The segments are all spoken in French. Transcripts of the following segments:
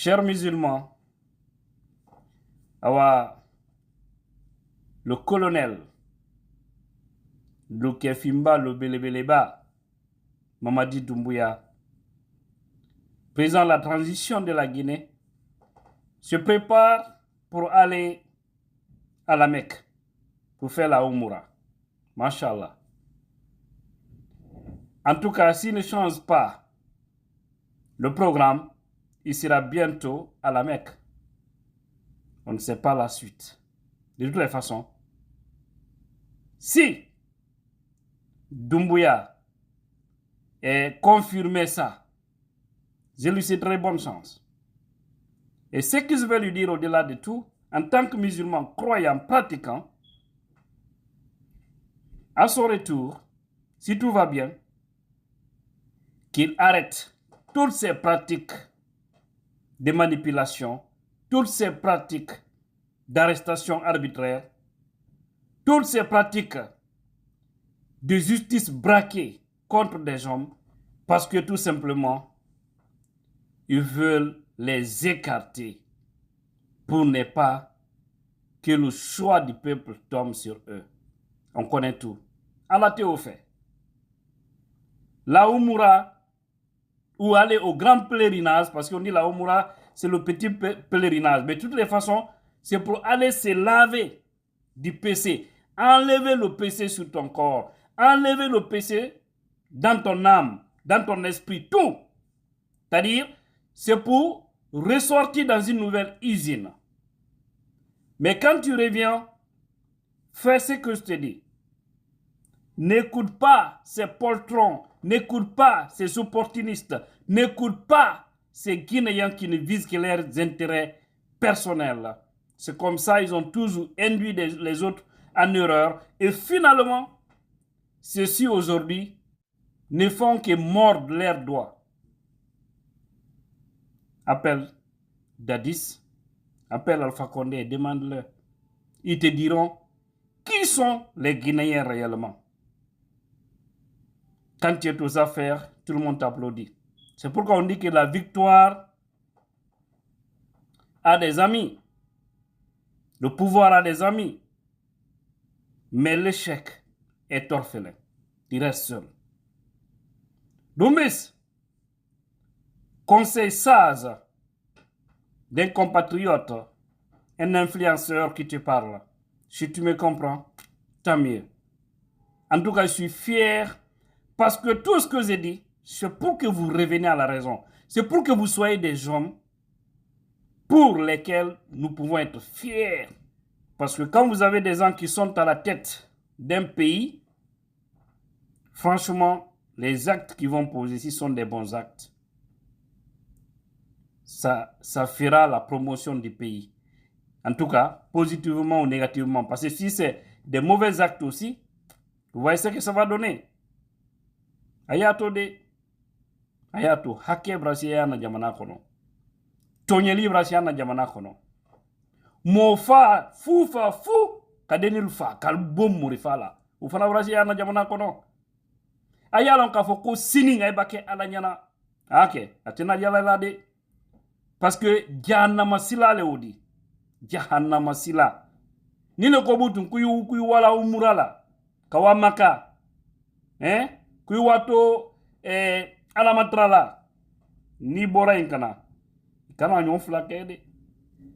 Chers musulmans, awa le colonel Lukefimba Lobelebeleba Mamadi Doumbouya, président de la transition de la Guinée, se prépare pour aller à la Mecque pour faire la Umrah. Mashallah. En tout cas, s'il ne change pas le programme, il sera bientôt à la Mecque. On ne sait pas la suite. De toutes les façons, si Doumbouya est confirmé ça, je lui souhaiterai bonne chance. Et ce que je vais lui dire au-delà de tout, en tant que musulman croyant, pratiquant, à son retour, si tout va bien, qu'il arrête toutes ces pratiques de manipulation, toutes ces pratiques d'arrestation arbitraire, toutes ces pratiques de justice braquée contre des hommes, parce que tout simplement, ils veulent les écarter pour ne pas que le choix du peuple tombe sur eux. On connaît tout. Allah te fait. La Umrah, ou aller au grand pèlerinage, parce qu'on dit la Umrah, c'est le petit pèlerinage. Mais de toutes les façons, c'est pour aller se laver du péché. Enlever le péché sur ton corps. Enlever le péché dans ton âme, dans ton esprit, tout. C'est-à-dire, c'est pour ressortir dans une nouvelle usine. Mais quand tu reviens, fais ce que je te dis. N'écoute pas ces poltrons, n'écoute pas ces opportunistes, n'écoute pas ces Guinéens qui ne visent que leurs intérêts personnels. C'est comme ça, ils ont toujours induit les autres en erreur. Et finalement, ceux-ci aujourd'hui ne font que mordre leurs doigts. Appelle Dadis, appelle Alpha Condé et demande-leur. Ils te diront qui sont les Guinéens réellement. Quand tu es aux affaires, tout le monde t'applaudit. C'est pourquoi on dit que la victoire a des amis. Le pouvoir a des amis. Mais l'échec est orphelin. Il reste seul. Doumbis, conseil sage d'un compatriote, un influenceur qui te parle. Si tu me comprends, tant mieux. En tout cas, je suis fier parce que tout ce que j'ai dit, c'est pour que vous reveniez à la raison. C'est pour que vous soyez des hommes pour lesquels nous pouvons être fiers. Parce que quand vous avez des gens qui sont à la tête d'un pays, franchement, les actes qu'ils vont poser ici sont des bons actes. Ça fera la promotion du pays. En tout cas, positivement ou négativement. Parce que si c'est des mauvais actes aussi, vous voyez ce que ça va donner. Ayato de Ayato hake brasia na jamana kono. Tonyeli brasia na jamana kono. Mofa fu kadenil fa kalbom murifala. Ufana brasia na jamana kono. Ayalon ka foko sini ngai bake ala nyana. Ake, atina yala la de. Parce que jahannama sila le odi. Jahannama sila. Nile kobutun kuyu wala umurala. Kawamaka. Kuyu wato alamatrala. Ni bora inkana. Kana nyon flakede.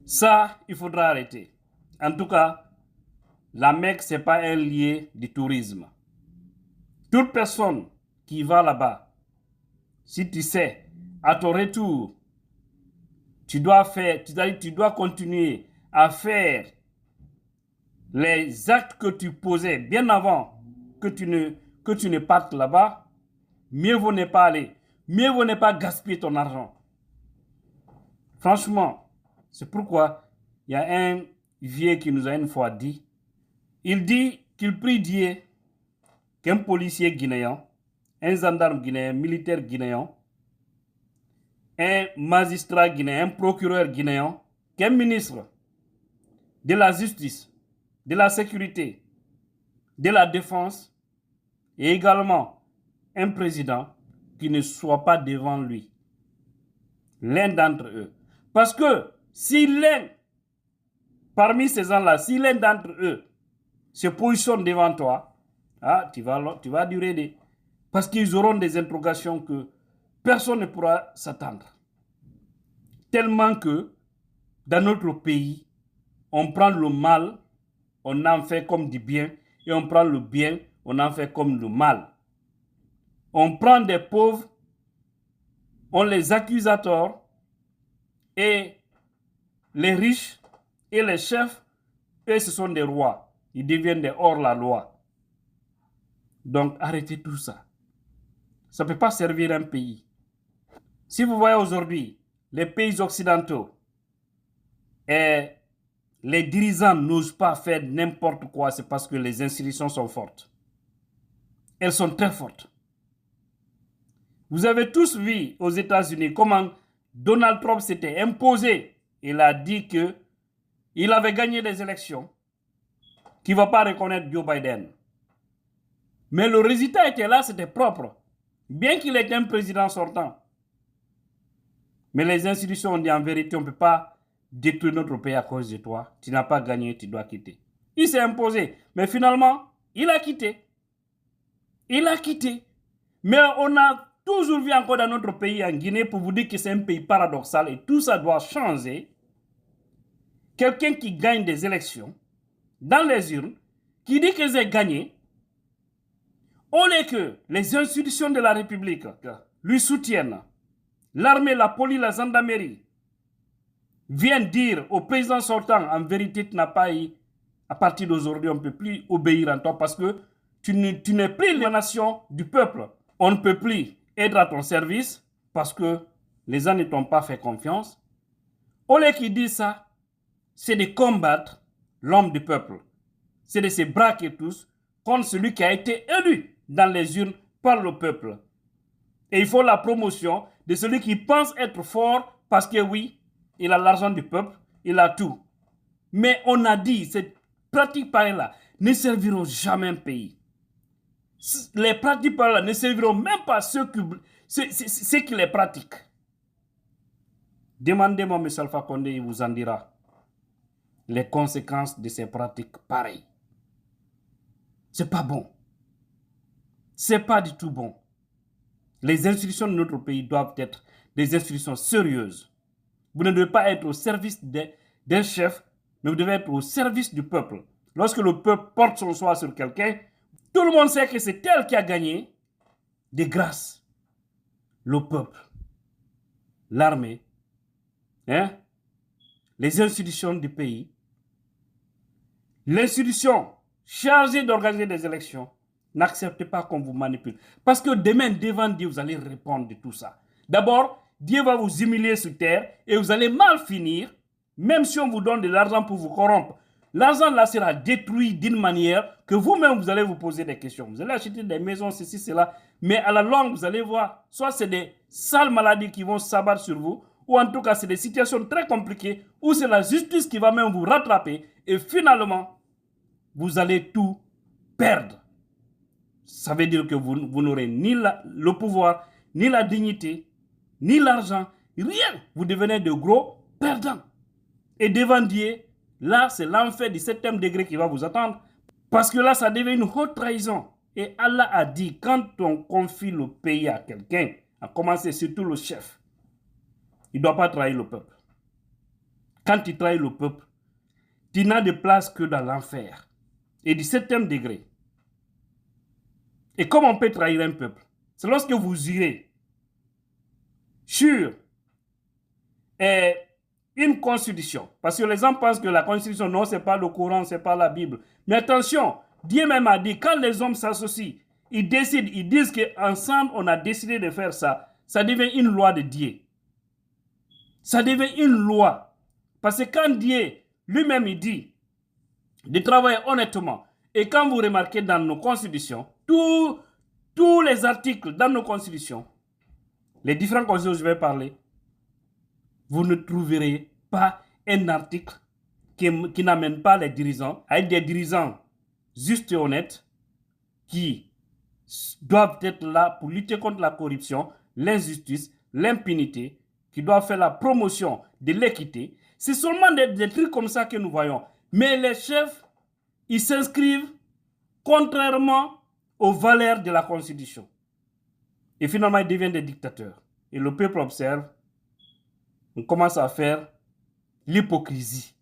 Ça, il faudra arrêter. En tout cas, la Mecque, ce n'est pas un lieu du tourisme. Toute personne qui va là-bas, si tu sais, à ton retour, tu dois continuer à faire les actes que tu posais bien avant que tu ne partes là-bas. Mieux vaut ne pas aller. Mieux vaut ne pas gaspiller ton argent. Franchement, c'est pourquoi il y a un vieux qui nous a une fois dit, il dit qu'il prie Dieu qu'un policier guinéen, un gendarme guinéen, un militaire guinéen, un magistrat guinéen, un procureur guinéen, qu'un ministre de la justice, de la sécurité, de la défense et également un président qui ne soit pas devant lui. L'un d'entre eux. Parce que si l'un, parmi ces gens-là, si l'un d'entre eux se positionne devant toi, tu vas durer des... Parce qu'ils auront des interrogations que personne ne pourra s'attendre. Tellement que dans notre pays, on prend le mal, on en fait comme du bien, et on prend le bien, on en fait comme le mal. On prend des pauvres, on les accuse à tort, et les riches et les chefs, eux, ce sont des rois. Ils deviennent des hors-la-loi. Donc, arrêtez tout ça. Ça ne peut pas servir un pays. Si vous voyez aujourd'hui les pays occidentaux et les dirigeants n'osent pas faire n'importe quoi, c'est parce que les institutions sont fortes. Elles sont très fortes. Vous avez tous vu aux États-Unis comment Donald Trump s'était imposé. Il a dit qu'il avait gagné des élections, qu'il ne va pas reconnaître Joe Biden. Mais le résultat était là, c'était propre. Bien qu'il ait un président sortant. Mais les institutions ont dit en vérité, on ne peut pas détruire notre pays à cause de toi. Tu n'as pas gagné, tu dois quitter. Il s'est imposé. Mais finalement, il a quitté. Il a quitté. Mais on a toujours vu encore dans notre pays, en Guinée, pour vous dire que c'est un pays paradoxal et tout ça doit changer. Quelqu'un qui gagne des élections dans les urnes, qui dit qu'ils ont gagné, au lieu que les institutions de la République lui soutiennent, l'armée, la police, la gendarmerie viennent dire au président sortant, en vérité, tu n'as pas eu, à partir d'aujourd'hui, on ne peut plus obéir à toi parce que tu n'es plus la nation du peuple. On ne peut plus être à ton service parce que les gens ne t'ont pas fait confiance. Au lieu qu'ils disent ça, c'est de combattre l'homme du peuple. C'est de se braquer tous contre celui qui a été élu dans les urnes par le peuple. Et il faut la promotion de celui qui pense être fort parce que oui, il a l'argent du peuple, il a tout. Mais on a dit, ces pratiques pareilles-là ne serviront jamais un pays. Les pratiques pareilles-là ne serviront même pas ceux qui les pratiquent. Demandez-moi M. Alpha Condé, il vous en dira les conséquences de ces pratiques pareilles. C'est pas bon. C'est pas du tout bon. Les institutions de notre pays doivent être des institutions sérieuses. Vous ne devez pas être au service d'un chef, mais vous devez être au service du peuple. Lorsque le peuple porte son choix sur quelqu'un, tout le monde sait que c'est elle qui a gagné, de grâce. Le peuple, l'armée, les institutions du pays, l'institution chargée d'organiser des élections, n'acceptez pas qu'on vous manipule. Parce que demain, devant Dieu, vous allez répondre de tout ça. D'abord, Dieu va vous humilier sur terre et vous allez mal finir, même si on vous donne de l'argent pour vous corrompre. L'argent là sera détruit d'une manière que vous-même, vous allez vous poser des questions. Vous allez acheter des maisons, ceci, cela. Mais à la longue, vous allez voir, soit c'est des sales maladies qui vont s'abattre sur vous, ou en tout cas, c'est des situations très compliquées, ou c'est la justice qui va même vous rattraper. Et finalement, vous allez tout perdre. Ça veut dire que vous n'aurez ni le pouvoir, ni la dignité, ni l'argent, rien. Vous devenez de gros perdants. Et devant Dieu, là, c'est l'enfer du 7e degré qui va vous attendre. Parce que là, ça devient une haute trahison. Et Allah a dit, quand on confie le pays à quelqu'un, à commencer surtout le chef, il ne doit pas trahir le peuple. Quand tu trahis le peuple, tu n'as de place que dans l'enfer. Et du 7e degré. Et comment on peut trahir un peuple? C'est lorsque vous irez sur une constitution. Parce que les gens pensent que la constitution, non, ce n'est pas le Coran, ce n'est pas la Bible. Mais attention, Dieu même a dit, quand les hommes s'associent, ils décident, ils disent qu'ensemble, on a décidé de faire ça. Ça devient une loi de Dieu. Ça devient une loi. Parce que quand Dieu lui-même il dit de travailler honnêtement, et quand vous remarquez dans nos constitutions, tous les articles dans nos constitutions, les différents constitutions dont je vais parler, vous ne trouverez pas un article qui n'amène pas les dirigeants, avec des dirigeants justes et honnêtes, qui doivent être là pour lutter contre la corruption, l'injustice, l'impunité, qui doivent faire la promotion de l'équité, c'est seulement des trucs comme ça que nous voyons. Mais les chefs, ils s'inscrivent contrairement aux valeurs de la Constitution. Et finalement, ils deviennent des dictateurs. Et le peuple observe, on commence à faire l'hypocrisie.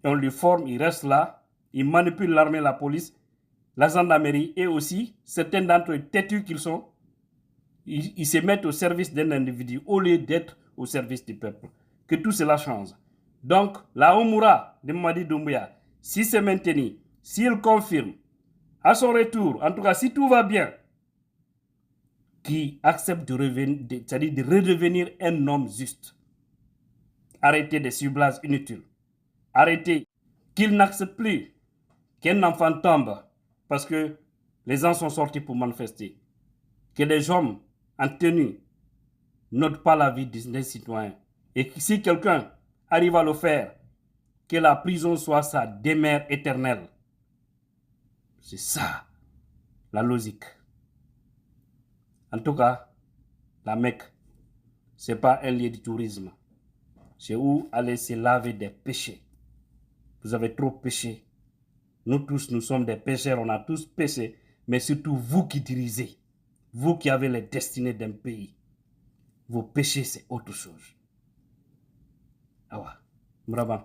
Et on les forme, ils restent là, ils manipulent l'armée, la police, la gendarmerie et aussi, certains d'entre eux, têtus qu'ils sont, ils se mettent au service d'un individu au lieu d'être au service du peuple. Que tout cela change. Donc, la Oumoura de Mamadi Doumbouya, si c'est maintenu, s'il confirme, à son retour, en tout cas, si tout va bien, qui accepte de revenir, c'est-à-dire de redevenir un homme juste. Arrêtez des ciblages inutiles. Arrêtez qu'il n'accepte plus qu'un enfant tombe parce que les gens sont sortis pour manifester. Que les hommes en tenue n'ôtent pas la vie des citoyens. Et que si quelqu'un arrive à le faire, que la prison soit sa demeure éternelle. C'est ça, la logique. En tout cas, la Mecque, ce n'est pas un lieu de tourisme. C'est où aller se laver des péchés. Vous avez trop péché. Nous tous, nous sommes des pécheurs, on a tous péché. Mais surtout vous qui dirigez, vous qui avez les destinées d'un pays. Vos péchés, c'est autre chose. Ah ouais, bravo.